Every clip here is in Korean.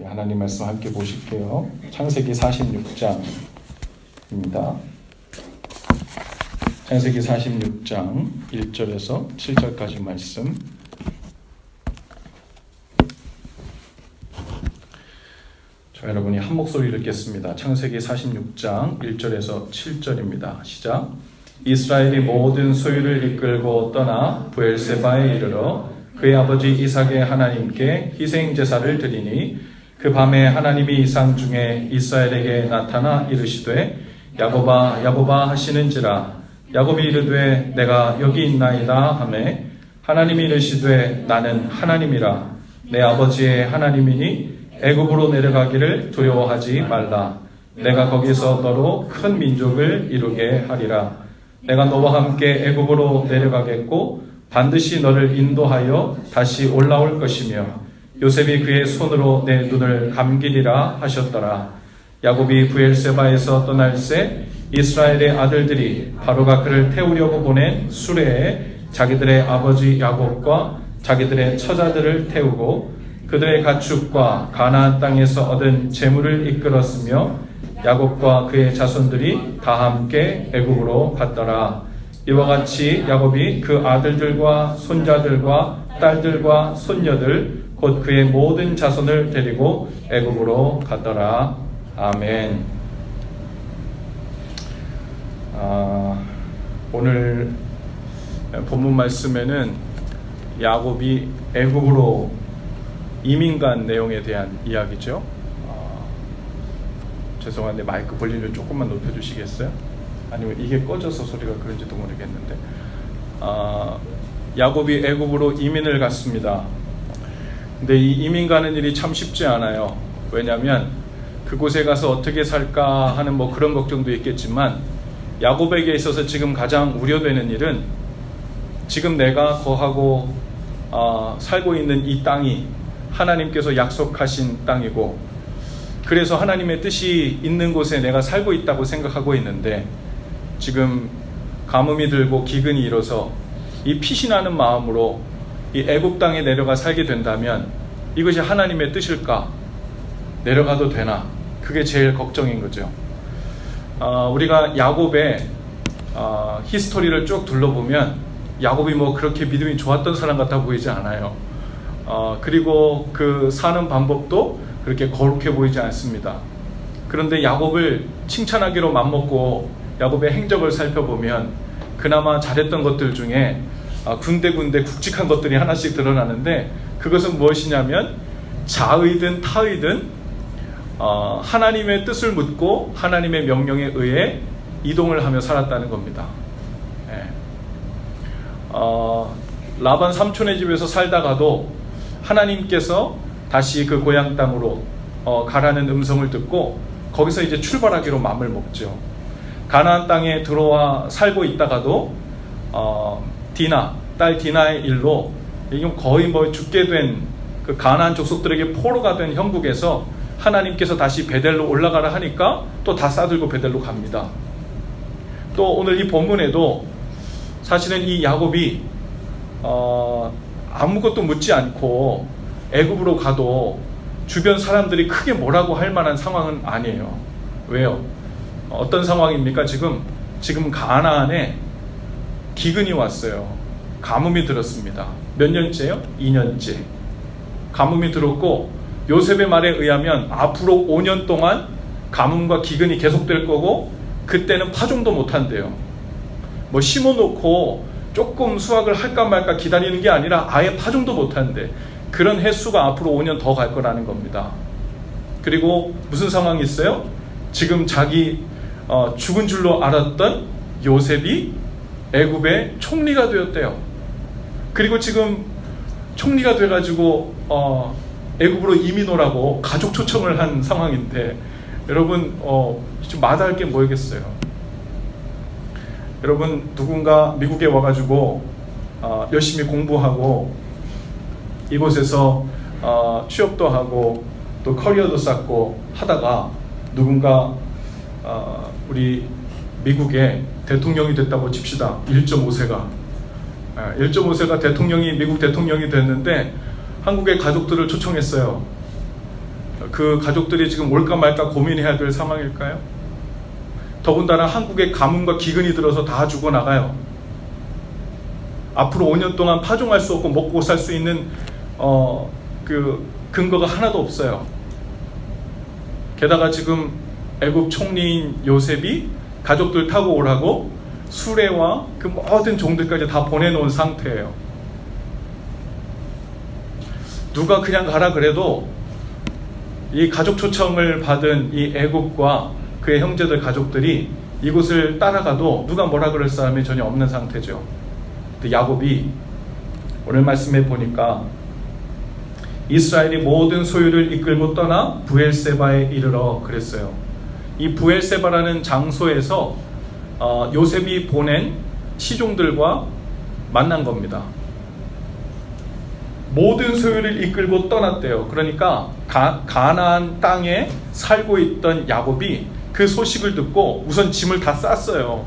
하나님 말씀 함께 보실게요. 창세기 46장입니다. 창세기 46장 1절에서 7절까지 말씀. 저 여러분이 한 목소리를 읽겠습니다. 창세기 46장 1절에서 7절입니다. 시작. 이스라엘이 모든 소유를 이끌고 떠나 브엘세바에 이르러 그의 아버지 이삭의 하나님께 희생 제사를 드리니 그 밤에 하나님이 이상 중에 이스라엘에게 나타나 이르시되 야곱아 야곱아 하시는지라. 야곱이 이르되 내가 여기 있나이다 하매 하나님이 이르시되 나는 하나님이라. 내 아버지의 하나님이니 애굽으로 내려가기를 두려워하지 말라. 내가 거기서 너로 큰 민족을 이루게 하리라. 내가 너와 함께 애굽으로 내려가겠고 반드시 너를 인도하여 다시 올라올 것이며 요셉이 그의 손으로 내 눈을 감기리라 하셨더라. 야곱이 브엘세바에서 떠날새 이스라엘의 아들들이 바로가 그를 태우려고 보낸 수레에 자기들의 아버지 야곱과 자기들의 처자들을 태우고 그들의 가축과 가나안 땅에서 얻은 재물을 이끌었으며 야곱과 그의 자손들이 다 함께 애굽으로 갔더라. 이와 같이 야곱이 그 아들들과 손자들과 딸들과 손녀들 곧 그의 모든 자손을 데리고 애굽으로 갔더라. 아멘. 오늘 본문 말씀에는 야곱이 애굽으로 이민 간 내용에 대한 이야기죠. 죄송한데 마이크 볼륨 좀 조금만 높여주시겠어요? 아니면 이게 꺼져서 소리가 그런지도 모르겠는데 야곱이 애굽으로 이민을 갔습니다. 근데 이 이민 가는 일이 참 쉽지 않아요. 왜냐하면 그곳에 가서 어떻게 살까 하는 뭐 그런 걱정도 있겠지만 야곱에게 있어서 지금 가장 우려되는 일은 지금 내가 거하고 살고 있는 이 땅이 하나님께서 약속하신 땅이고 그래서 하나님의 뜻이 있는 곳에 내가 살고 있다고 생각하고 있는데 지금 가뭄이 들고 기근이 일어서 이 피신하는 마음으로 이 애굽 땅에 내려가 살게 된다면 이것이 하나님의 뜻일까? 내려가도 되나? 그게 제일 걱정인 거죠. 우리가 야곱의 히스토리를 쭉 둘러보면 야곱이 뭐 그렇게 믿음이 좋았던 사람 같아 보이지 않아요. 그리고 그 사는 방법도 그렇게 거룩해 보이지 않습니다. 그런데 야곱을 칭찬하기로 맘먹고 야곱의 행적을 살펴보면 그나마 잘했던 것들 중에 군데군데 굵직한 것들이 하나씩 드러나는데 그것은 무엇이냐면 자의든 타의든 하나님의 뜻을 묻고 하나님의 명령에 의해 이동을 하며 살았다는 겁니다. 라반 삼촌의 집에서 살다가도 하나님께서 다시 그 고향 땅으로 가라는 음성을 듣고 거기서 이제 출발하기로 마음을 먹죠. 가나안 땅에 들어와 살고 있다가도 딸 디나의 일로 이건 거의 뭐 죽게 된 그 가나안 족속들에게 포로가 된 형국에서 하나님께서 다시 베델로 올라가라 하니까 또 다 싸들고 베델로 갑니다. 또 오늘 이 본문에도 사실은 이 야곱이 아무것도 묻지 않고 애굽으로 가도 주변 사람들이 크게 뭐라고 할 만한 상황은 아니에요. 왜요? 어떤 상황입니까? 지금 가나안에 기근이 왔어요. 가뭄이 들었습니다. 몇 년째요? 2년째. 가뭄이 들었고 요셉의 말에 의하면 앞으로 5년 동안 가뭄과 기근이 계속될 거고 그때는 파종도 못한대요. 뭐 심어놓고 조금 수확을 할까 말까 기다리는 게 아니라 아예 파종도 못한대. 그런 횟수가 앞으로 5년 더 갈 거라는 겁니다. 그리고 무슨 상황이 있어요? 지금 자기 죽은 줄로 알았던 요셉이 애굽의 총리가 되었대요. 그리고 지금 총리가 돼가지고 애굽으로 이민 오라고 가족 초청을 한 상황인데 여러분 좀 마다할 게 뭐겠어요? 여러분 누군가 미국에 와가지고 열심히 공부하고 이곳에서 취업도 하고 또 커리어도 쌓고 하다가 누군가 우리 미국의 대통령이 됐다고 칩시다. 1.5세가 미국 대통령이 됐는데 한국의 가족들을 초청했어요. 그 가족들이 지금 올까 말까 고민해야 될 상황일까요? 더군다나 한국에 가뭄과 기근이 들어서 다 죽어나가요. 앞으로 5년 동안 파종할 수 없고 먹고 살 수 있는 그 근거가 하나도 없어요. 게다가 지금 애굽 총리인 요셉이 가족들 타고 오라고 수레와 그 모든 종들까지 다 보내놓은 상태예요. 누가 그냥 가라 그래도 이 가족 초청을 받은 이 애굽과 그의 형제들 가족들이 이곳을 따라가도 누가 뭐라 그럴 사람이 전혀 없는 상태죠. 근데 야곱이 오늘 말씀에 보니까 이스라엘이 모든 소유를 이끌고 떠나 부엘세바에 이르러 그랬어요. 이 부엘세바라는 장소에서 요셉이 보낸 시종들과 만난 겁니다. 모든 소유를 이끌고 떠났대요. 그러니까 가나안 땅에 살고 있던 야곱이 그 소식을 듣고 우선 짐을 다 쌌어요.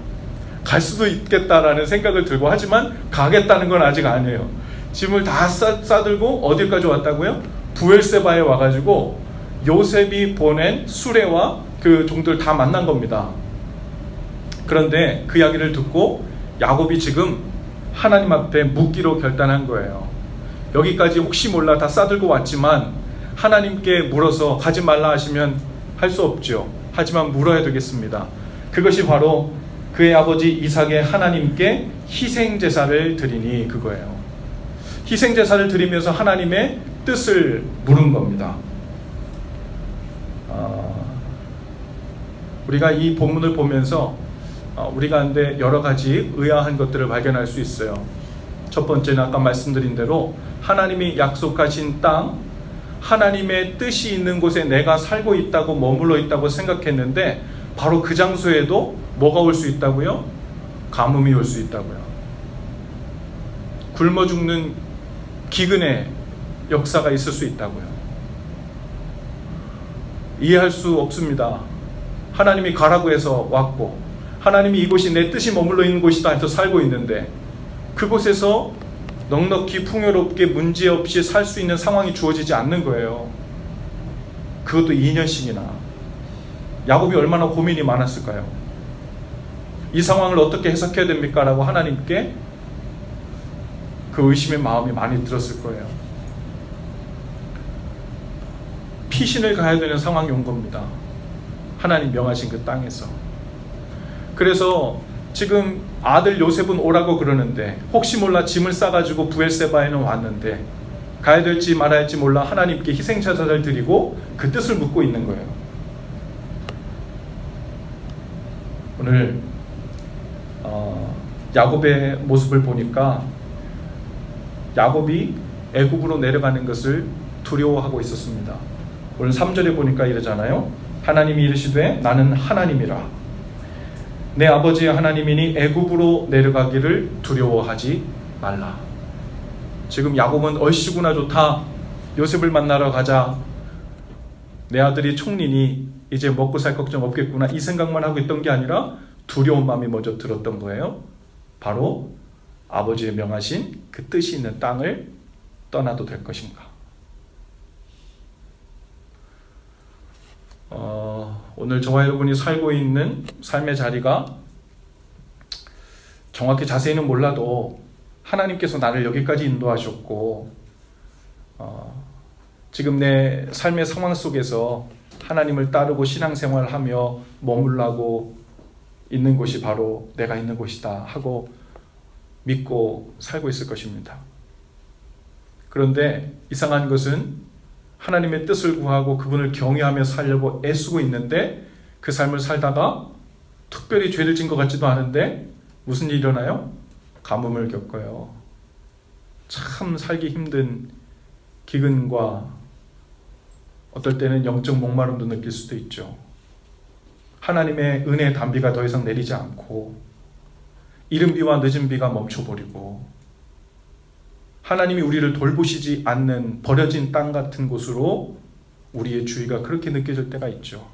갈 수도 있겠다라는 생각을 들고, 하지만 가겠다는 건 아직 아니에요. 짐을 다 싸들고 어디까지 왔다고요? 부엘세바에 와가지고 요셉이 보낸 수레와 그 종들 다 만난 겁니다. 그런데 그 이야기를 듣고 야곱이 지금 하나님 앞에 묻기로 결단한 거예요. 여기까지 혹시 몰라 다 싸들고 왔지만 하나님께 물어서 가지 말라 하시면 할 수 없죠. 하지만 물어야 되겠습니다. 그것이 바로 그의 아버지 이삭의 하나님께 희생제사를 드리니 그거예요. 희생제사를 드리면서 하나님의 뜻을 물은 겁니다. 우리가 이 본문을 보면서 우리 가운데 여러 가지 의아한 것들을 발견할 수 있어요. 첫 번째는 아까 말씀드린 대로 하나님이 약속하신 땅, 하나님의 뜻이 있는 곳에 내가 살고 있다고 머물러 있다고 생각했는데 바로 그 장소에도 뭐가 올 수 있다고요? 가뭄이 올 수 있다고요. 굶어 죽는 기근의 역사가 있을 수 있다고요. 이해할 수 없습니다. 하나님이 가라고 해서 왔고, 하나님이 이곳이 내 뜻이 머물러 있는 곳이다 해서 살고 있는데 그곳에서 넉넉히 풍요롭게 문제없이 살 수 있는 상황이 주어지지 않는 거예요. 그것도 2년씩이나. 야곱이 얼마나 고민이 많았을까요? 이 상황을 어떻게 해석해야 됩니까? 라고 하나님께 그 의심의 마음이 많이 들었을 거예요. 피신을 가야 되는 상황이 온 겁니다. 하나님 명하신 그 땅에서. 그래서 지금 아들 요셉은 오라고 그러는데 혹시 몰라 짐을 싸가지고 부엘세바에는 왔는데 가야 될지 말아야 할지 몰라 하나님께 희생제사를 드리고 그 뜻을 묻고 있는 거예요. 오늘 야곱의 모습을 보니까 야곱이 애굽으로 내려가는 것을 두려워하고 있었습니다. 오늘 3절에 보니까 이러잖아요. 하나님이 이르시되 나는 하나님이라 내 아버지의 하나님이니 애굽으로 내려가기를 두려워하지 말라. 지금 야곱은 얼씨구나 좋다, 요셉을 만나러 가자, 내 아들이 총리니 이제 먹고 살 걱정 없겠구나, 이 생각만 하고 있던 게 아니라 두려운 마음이 먼저 들었던 거예요. 바로 아버지의 명하신 그 뜻이 있는 땅을 떠나도 될 것인가. 오늘 저와 여러분이 살고 있는 삶의 자리가 정확히 자세히는 몰라도 하나님께서 나를 여기까지 인도하셨고 지금 내 삶의 상황 속에서 하나님을 따르고 신앙생활을 하며 머물라고 있는 곳이 바로 내가 있는 곳이다 하고 믿고 살고 있을 것입니다. 그런데 이상한 것은 하나님의 뜻을 구하고 그분을 경외하며 살려고 애쓰고 있는데 그 삶을 살다가 특별히 죄를 진 것 같지도 않은데 무슨 일이 일어나요? 가뭄을 겪어요. 참 살기 힘든 기근과 어떨 때는 영적 목마름도 느낄 수도 있죠. 하나님의 은혜의 단비가 더 이상 내리지 않고 이른 비와 늦은 비가 멈춰버리고 하나님이 우리를 돌보시지 않는 버려진 땅 같은 곳으로 우리의 주의가 그렇게 느껴질 때가 있죠.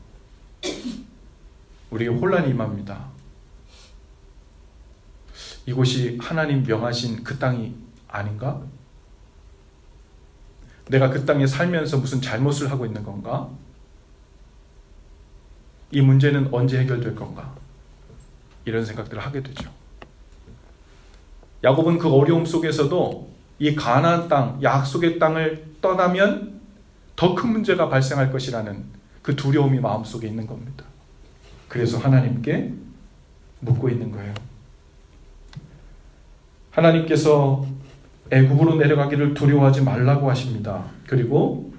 우리에게 혼란이 임합니다. 이곳이 하나님 명하신 그 땅이 아닌가? 내가 그 땅에 살면서 무슨 잘못을 하고 있는 건가? 이 문제는 언제 해결될 건가? 이런 생각들을 하게 되죠. 야곱은 그 어려움 속에서도 이 가나안 땅, 약속의 땅을 떠나면 더 큰 문제가 발생할 것이라는 그 두려움이 마음속에 있는 겁니다. 그래서 하나님께 묻고 있는 거예요. 하나님께서 애굽으로 내려가기를 두려워하지 말라고 하십니다. 그리고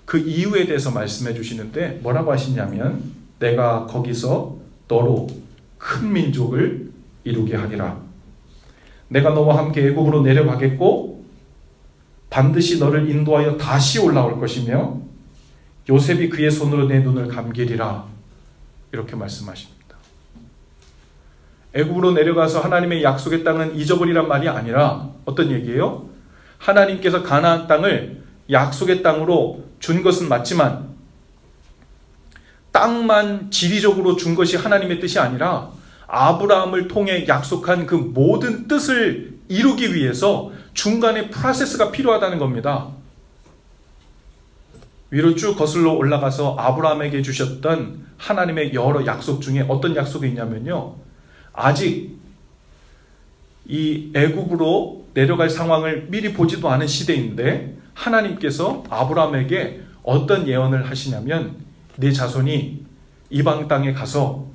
그 이유에 대해서 말씀해 주시는데 뭐라고 하시냐면 내가 거기서 너로 큰 민족을 이루게 하리라. 내가 너와 함께 애굽으로 내려가겠고 반드시 너를 인도하여 다시 올라올 것이며 요셉이 그의 손으로 내 눈을 감기리라. 이렇게 말씀하십니다. 애굽으로 내려가서 하나님의 약속의 땅은 잊어버리란 말이 아니라 어떤 얘기예요? 하나님께서 가나안 땅을 약속의 땅으로 준 것은 맞지만 땅만 지리적으로 준 것이 하나님의 뜻이 아니라 아브라함을 통해 약속한 그 모든 뜻을 이루기 위해서 중간에 프로세스가 필요하다는 겁니다. 위로 쭉 거슬러 올라가서 아브라함에게 주셨던 하나님의 여러 약속 중에 어떤 약속이 있냐면요, 아직 이 애굽으로 내려갈 상황을 미리 보지도 않은 시대인데 하나님께서 아브라함에게 어떤 예언을 하시냐면 네 자손이 이방 땅에 가서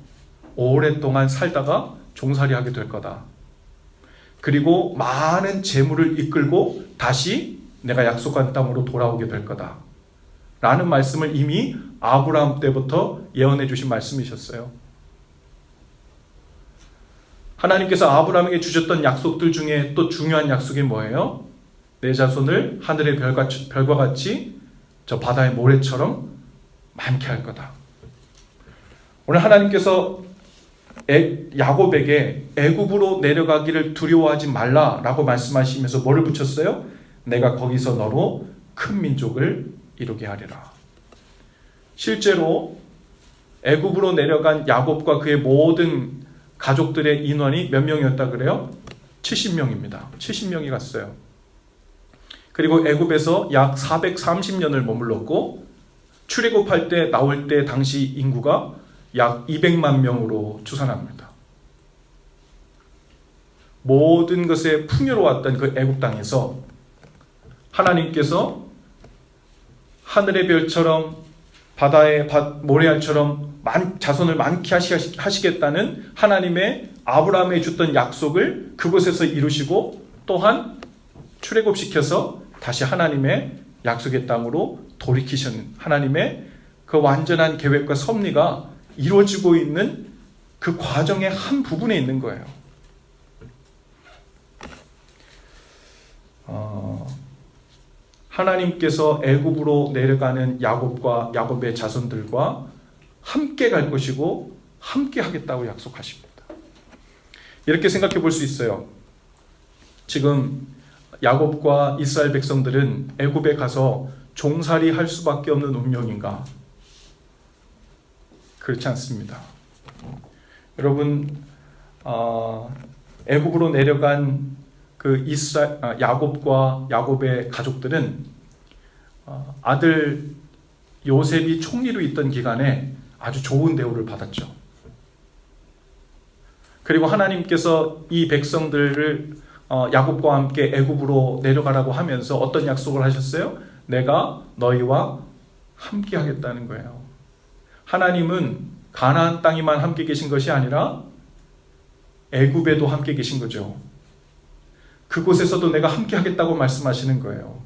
오랫동안 살다가 종살이하게 될 거다. 그리고 많은 재물을 이끌고 다시 내가 약속한 땅으로 돌아오게 될 거다. 라는 말씀을 이미 아브라함 때부터 예언해 주신 말씀이셨어요. 하나님께서 아브라함에게 주셨던 약속들 중에 또 중요한 약속이 뭐예요? 내 자손을 하늘의 별과 같이 저 바다의 모래처럼 많게 할 거다. 오늘 하나님께서 야곱에게 애굽으로 내려가기를 두려워하지 말라라고 말씀하시면서 뭐를 붙였어요? 내가 거기서 너로 큰 민족을 이루게 하리라. 실제로 애굽으로 내려간 야곱과 그의 모든 가족들의 인원이 몇 명이었다 그래요? 70명입니다. 70명이 갔어요. 그리고 애굽에서 약 430년을 머물렀고 출애굽할 때 나올 때 당시 인구가 약 200만 명으로 추산합니다. 모든 것에 풍요로웠던 그 애굽 땅에서 하나님께서 하늘의 별처럼 바다의 모래알처럼 자손을 많게 하시겠다는 하나님의 아브라함에 줬던 약속을 그곳에서 이루시고 또한 출애굽시켜서 다시 하나님의 약속의 땅으로 돌이키신 하나님의 그 완전한 계획과 섭리가 이루어지고 있는 그 과정의 한 부분에 있는 거예요. 하나님께서 애굽으로 내려가는 야곱의 자손들과 함께 갈 것이고 함께 하겠다고 약속하십니다. 이렇게 생각해 볼 수 있어요. 지금 야곱과 이스라엘 백성들은 애굽에 가서 종살이 할 수밖에 없는 운명인가? 그렇지 않습니다. 여러분, 애굽으로 내려간 그 야곱과 야곱의 가족들은 아들 요셉이 총리로 있던 기간에 아주 좋은 대우를 받았죠. 그리고 하나님께서 이 백성들을 야곱과 함께 애굽으로 내려가라고 하면서 어떤 약속을 하셨어요? 내가 너희와 함께 하겠다는 거예요. 하나님은 가나안 땅에만 함께 계신 것이 아니라 애굽에도 함께 계신 거죠. 그곳에서도 내가 함께 하겠다고 말씀하시는 거예요.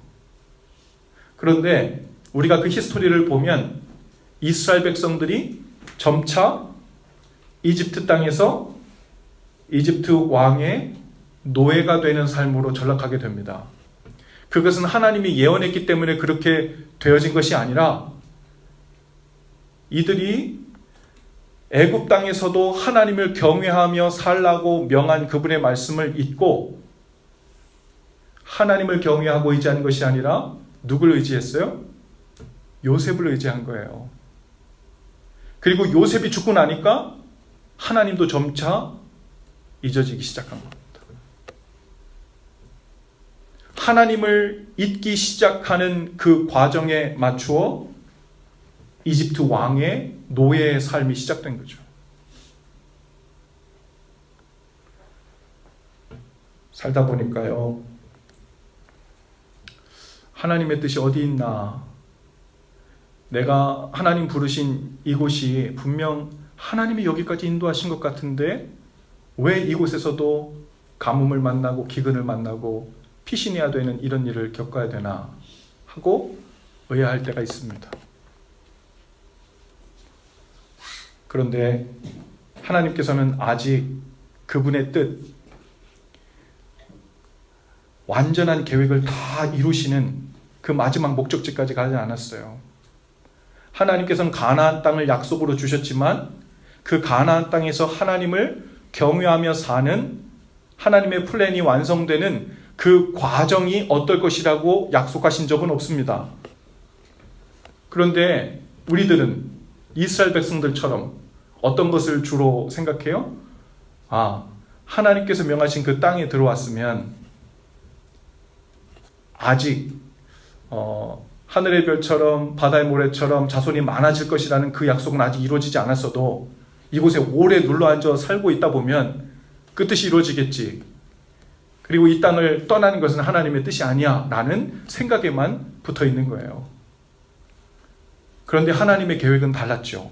그런데 우리가 그 히스토리를 보면 이스라엘 백성들이 점차 이집트 땅에서 이집트 왕의 노예가 되는 삶으로 전락하게 됩니다. 그것은 하나님이 예언했기 때문에 그렇게 되어진 것이 아니라 이들이 애굽 땅에서도 하나님을 경외하며 살라고 명한 그분의 말씀을 잊고 하나님을 경외하고 의지한 것이 아니라 누굴 의지했어요? 요셉을 의지한 거예요. 그리고 요셉이 죽고 나니까 하나님도 점차 잊어지기 시작한 겁니다. 하나님을 잊기 시작하는 그 과정에 맞추어 이집트 왕의 노예의 삶이 시작된 거죠. 살다 보니까요, 하나님의 뜻이 어디 있나? 내가 하나님 부르신 이곳이 분명 하나님이 여기까지 인도하신 것 같은데 왜 이곳에서도 가뭄을 만나고 기근을 만나고 피신해야 되는 이런 일을 겪어야 되나 하고 의아할 때가 있습니다. 그런데 하나님께서는 아직 그분의 뜻, 완전한 계획을 다 이루시는 그 마지막 목적지까지 가지 않았어요. 하나님께서는 가나안 땅을 약속으로 주셨지만 그 가나안 땅에서 하나님을 경외하며 사는 하나님의 플랜이 완성되는 그 과정이 어떨 것이라고 약속하신 적은 없습니다. 그런데 우리들은 이스라엘 백성들처럼 어떤 것을 주로 생각해요? 하나님께서 명하신 그 땅에 들어왔으면 아직 하늘의 별처럼 바다의 모래처럼 자손이 많아질 것이라는 그 약속은 아직 이루어지지 않았어도 이곳에 오래 눌러앉아 살고 있다 보면 그 뜻이 이루어지겠지. 그리고 이 땅을 떠나는 것은 하나님의 뜻이 아니야 라는 생각에만 붙어 있는 거예요. 그런데 하나님의 계획은 달랐죠.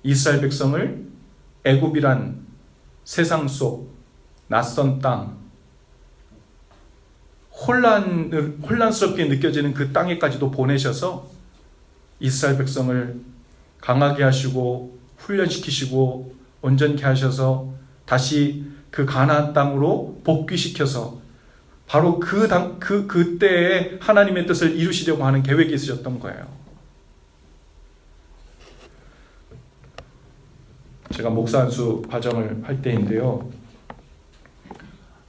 이스라엘 백성을 애굽이란 세상 속 낯선 땅, 혼란스럽게 느껴지는 그 땅에까지도 보내셔서 이스라엘 백성을 강하게 하시고 훈련시키시고 온전케 하셔서 다시 그 가나안 땅으로 복귀시켜서 바로 그때에 하나님의 뜻을 이루시려고 하는 계획이 있으셨던 거예요. 제가 목사 안수 과정을 할 때인데요,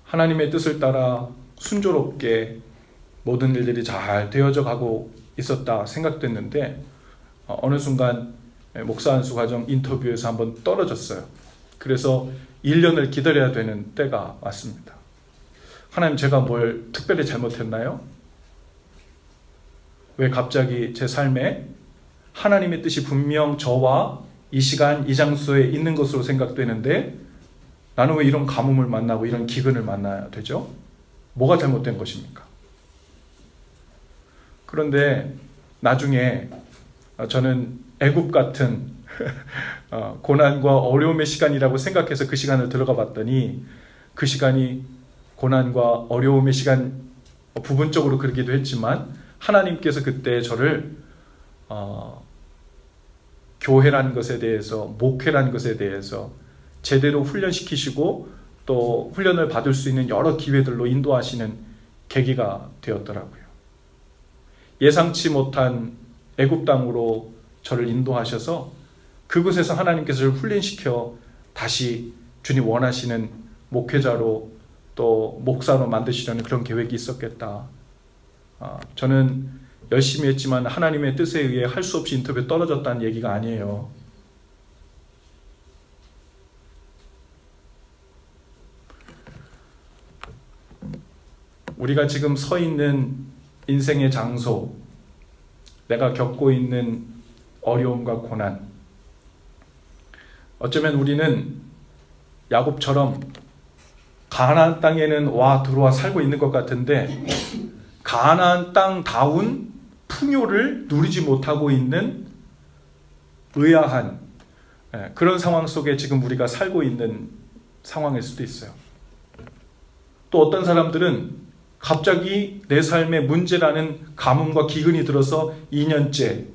하나님의 뜻을 따라 순조롭게 모든 일들이 잘 되어져 가고 있었다 생각됐는데 어느 순간 목사 안수 과정 인터뷰에서 한번 떨어졌어요. 그래서 1년을 기다려야 되는 때가 왔습니다. 하나님, 제가 뭘 특별히 잘못했나요? 왜 갑자기 제 삶에 하나님의 뜻이 분명 저와 이 시간 이 장소에 있는 것으로 생각되는데 나는 왜 이런 가뭄을 만나고 이런 기근을 만나야 되죠? 뭐가 잘못된 것입니까? 그런데 나중에 저는 애굽 같은 고난과 어려움의 시간이라고 생각해서 그 시간을 들어가 봤더니 그 시간이 고난과 어려움의 시간, 부분적으로 그러기도 했지만 하나님께서 그때 저를 교회라는 것에 대해서, 목회라는 것에 대해서 제대로 훈련시키시고 또 훈련을 받을 수 있는 여러 기회들로 인도하시는 계기가 되었더라고요. 예상치 못한 애굽 땅으로 저를 인도하셔서 그곳에서 하나님께서 저를 훈련시켜 다시 주님 원하시는 목회자로 또 목사로 만드시려는 그런 계획이 있었겠다. 저는 열심히 했지만 하나님의 뜻에 의해 할 수 없이 인터뷰에 떨어졌다는 얘기가 아니에요. 우리가 지금 서 있는 인생의 장소, 내가 겪고 있는 어려움과 고난, 어쩌면 우리는 야곱처럼 가나안 땅에는 들어와 살고 있는 것 같은데 가나안 땅다운 풍요를 누리지 못하고 있는 의아한 그런 상황 속에 지금 우리가 살고 있는 상황일 수도 있어요. 또 어떤 사람들은 갑자기 내 삶에 문제라는 가뭄과 기근이 들어서 2년째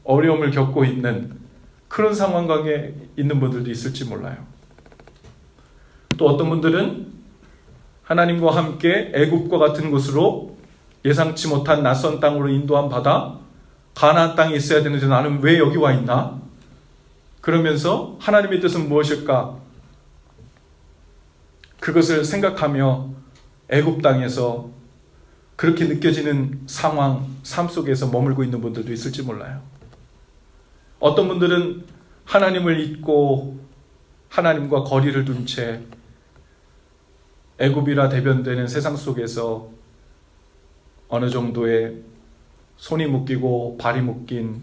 어려움을 겪고 있는 그런 상황에 있는 분들도 있을지 몰라요. 또 어떤 분들은 하나님과 함께 애굽과 같은 곳으로 예상치 못한 낯선 땅으로 인도함 받아 가나안 땅에 있어야 되는데 나는 왜 여기 와 있나? 그러면서 하나님의 뜻은 무엇일까? 그것을 생각하며 애굽 땅에서 그렇게 느껴지는 상황, 삶 속에서 머물고 있는 분들도 있을지 몰라요. 어떤 분들은 하나님을 잊고 하나님과 거리를 둔 채 애굽이라 대변되는 세상 속에서 어느 정도의 손이 묶이고 발이 묶인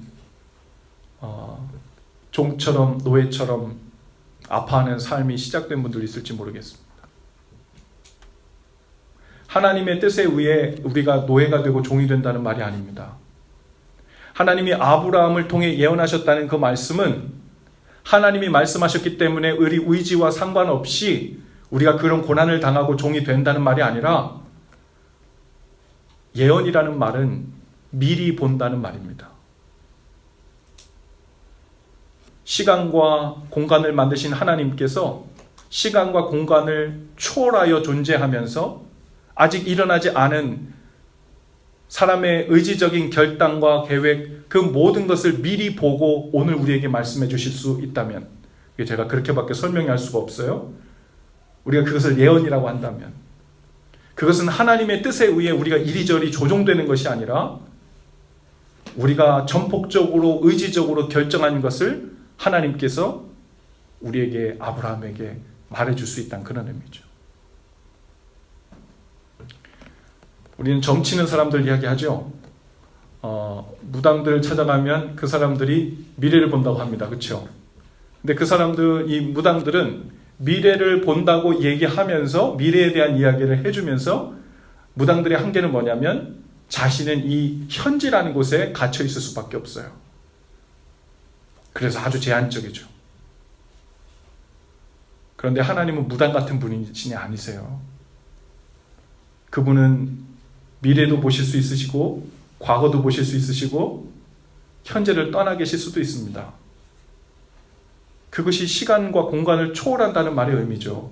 종처럼 노예처럼 아파하는 삶이 시작된 분들이 있을지 모르겠습니다. 하나님의 뜻에 의해 우리가 노예가 되고 종이 된다는 말이 아닙니다. 하나님이 아브라함을 통해 예언하셨다는 그 말씀은 하나님이 말씀하셨기 때문에 우리 의지와 상관없이 우리가 그런 고난을 당하고 종이 된다는 말이 아니라, 예언이라는 말은 미리 본다는 말입니다. 시간과 공간을 만드신 하나님께서 시간과 공간을 초월하여 존재하면서 아직 일어나지 않은 사람의 의지적인 결단과 계획, 그 모든 것을 미리 보고 오늘 우리에게 말씀해 주실 수 있다면, 제가 그렇게밖에 설명할 수가 없어요. 우리가 그것을 예언이라고 한다면, 그것은 하나님의 뜻에 의해 우리가 이리저리 조종되는 것이 아니라 우리가 전폭적으로 의지적으로 결정한 것을 하나님께서 우리에게, 아브라함에게 말해줄 수 있다는 그런 의미죠. 우리는 점치는 사람들 이야기하죠. 무당들 찾아가면 그 사람들이 미래를 본다고 합니다. 그렇죠? 근데 그 사람들, 이 무당들은 미래를 본다고 얘기하면서 미래에 대한 이야기를 해주면서 무당들의 한계는 뭐냐면 자신은 이 현지라는 곳에 갇혀 있을 수밖에 없어요. 그래서 아주 제한적이죠. 그런데 하나님은 무당 같은 분이신이 아니세요. 그분은 미래도 보실 수 있으시고 과거도 보실 수 있으시고 현재를 떠나 계실 수도 있습니다. 그것이 시간과 공간을 초월한다는 말의 의미죠.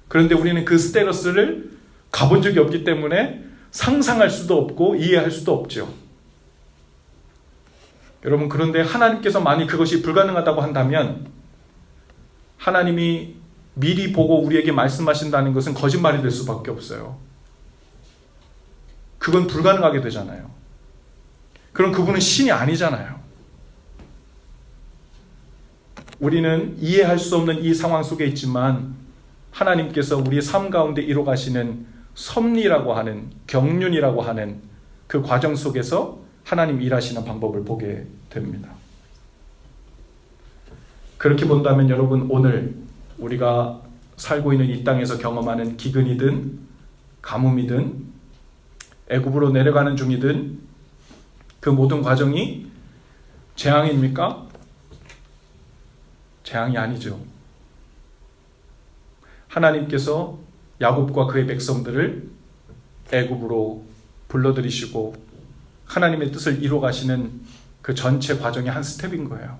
그런데 우리는 그 스테러스를 가본 적이 없기 때문에 상상할 수도 없고 이해할 수도 없죠. 여러분, 그런데 하나님께서 만약 그것이 불가능하다고 한다면 하나님이 미리 보고 우리에게 말씀하신다는 것은 거짓말이 될 수밖에 없어요. 그건 불가능하게 되잖아요. 그럼 그분은 신이 아니잖아요. 우리는 이해할 수 없는 이 상황 속에 있지만 하나님께서 우리의 삶 가운데 이뤄가시는 섭리라고 하는, 경륜이라고 하는 그 과정 속에서 하나님 일하시는 방법을 보게 됩니다. 그렇게 본다면 여러분, 오늘 우리가 살고 있는 이 땅에서 경험하는 기근이든 가뭄이든 애굽으로 내려가는 중이든 그 모든 과정이 재앙입니까? 재앙이 아니죠. 하나님께서 야곱과 그의 백성들을 애굽으로 불러들이시고 하나님의 뜻을 이루어 가시는 그 전체 과정의 한 스텝인 거예요.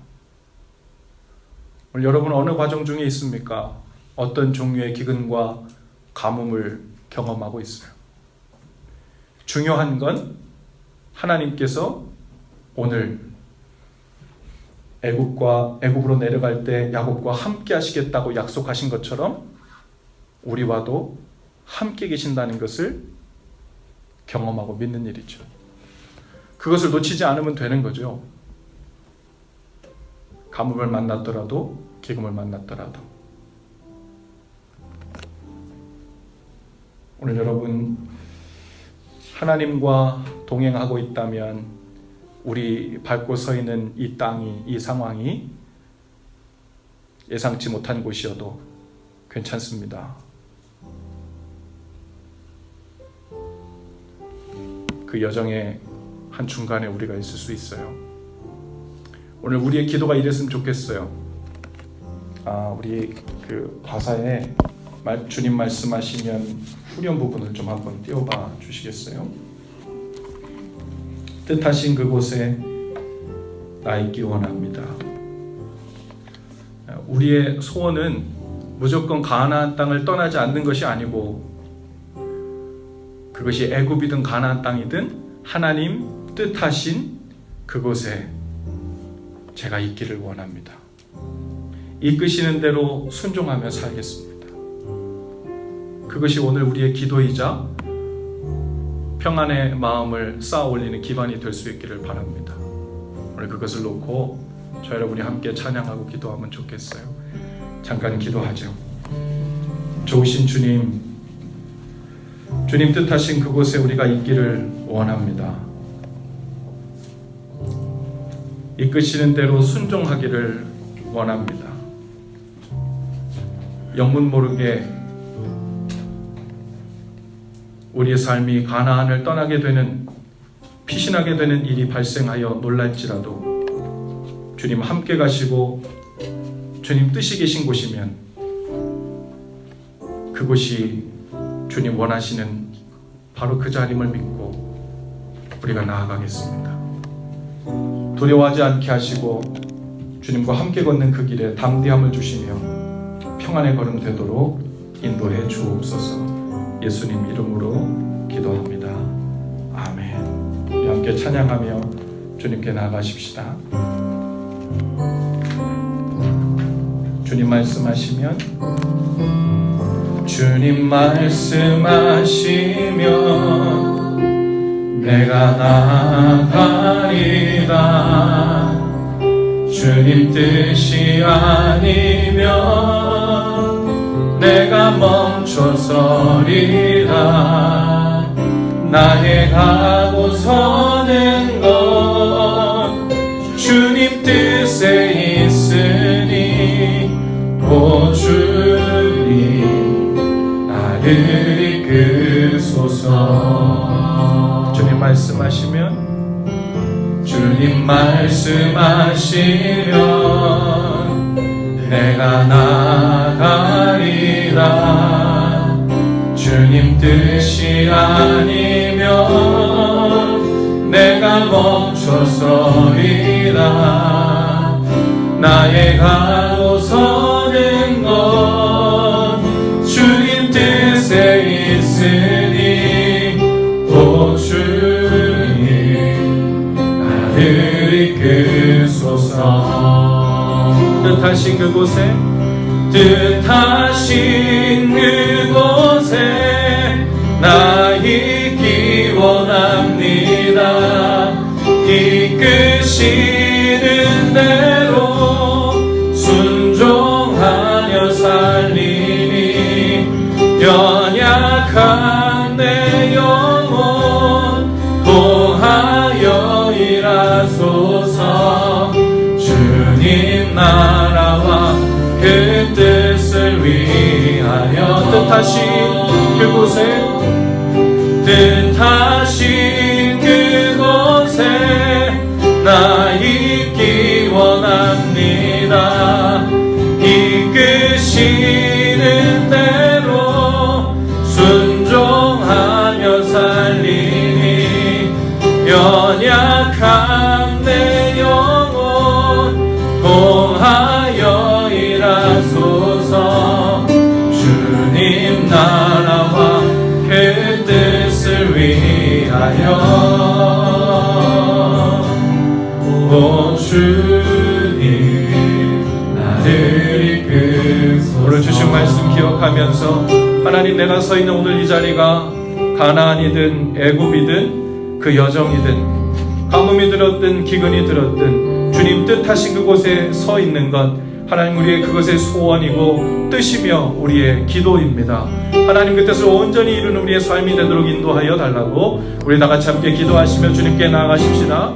오늘 여러분 어느 과정 중에 있습니까? 어떤 종류의 기근과 가뭄을 경험하고 있어요. 중요한 건 하나님께서 오늘 애굽으로 내려갈 때 야곱과 함께 하시겠다고 약속하신 것처럼 우리와도 함께 계신다는 것을 경험하고 믿는 일이죠. 그것을 놓치지 않으면 되는 거죠. 가뭄을 만났더라도 기금을 만났더라도. 오늘 여러분 하나님과 동행하고 있다면 우리 밟고 서 있는 이 땅이, 이 상황이 예상치 못한 곳이어도 괜찮습니다. 그 여정의 한중간에 우리가 있을 수 있어요. 오늘 우리의 기도가 이랬으면 좋겠어요. 우리 그 가사에 주님 말씀하시면 후렴 부분을 좀 한번 띄워봐 주시겠어요? 뜻하신 그곳에 나 있기 원합니다. 우리의 소원은 무조건 가나안 땅을 떠나지 않는 것이 아니고 그것이 애굽이든 가나안 땅이든 하나님 뜻하신 그곳에 제가 있기를 원합니다. 이끄시는 대로 순종하며 살겠습니다. 그것이 오늘 우리의 기도이자 평안의 마음을 쌓아 올리는 기반이 될 수 있기를 바랍니다. 오늘 그것을 놓고 저 여러분이 함께 찬양하고 기도하면 좋겠어요. 잠깐 기도하죠. 좋으신 주님, 주님 뜻하신 그곳에 우리가 있기를 원합니다. 이끄시는 대로 순종하기를 원합니다. 영문 모르게 우리의 삶이 가나안을 떠나게 되는, 피신하게 되는 일이 발생하여 놀랄지라도 주님 함께 가시고 주님 뜻이 계신 곳이면 그곳이 주님 원하시는 바로 그 자리임을 믿고 우리가 나아가겠습니다. 두려워하지 않게 하시고 주님과 함께 걷는 그 길에 담대함을 주시며 평안의 걸음 되도록 인도해 주옵소서. 예수님 이름으로 기도합니다. 아멘. 우리 함께 찬양하며 주님께 나아가십시다. 주님 말씀하시면 주님 말씀하시면 내가 나아가리라. 주님 뜻이 아니면 내가 멈춰서리라. 나의 가고 서는 건 주님 뜻에 있으니 오 주님 나를 이끄소서. 주님 말씀하시면 주님 말씀하시면 내가 나가리라. 주님 뜻이 아니면 내가 멈춰서리라. 나의 가고 서는 건 주님 뜻에 있으니 오 주님 나를 이끄소서. 뜻하신 그곳에 뜻하신 그곳에 나 있기 원합니다. 이끄시는 대로 순종하며 살리니 연약한 내 영혼 보하여 일하소서. 주님 나라와 그 뜻을 위하여 뜻하신 그곳에 뜻하신 그곳에 나 있기 원합니다. 이끄시는 대로 순종하며 살리니 연약한 내 영혼 공하여 일하소서. 주님 나라와 그 뜻을 위하여 오 주님 나를 이끄소서. 오늘 주신 말씀 기억하면서 하나님, 내가 서 있는 오늘 이 자리가 가나안이든 애굽이든 그 여정이든 가뭄이 들었든 기근이 들었든 주님 뜻하신 그곳에 서 있는 것 하나님 우리의 그것의 소원이고 뜻이며 우리의 기도입니다. 하나님 그 뜻을 온전히 이루는 우리의 삶이 되도록 인도하여 달라고 우리 다같이 함께 기도하시며 주님께 나아가십시다.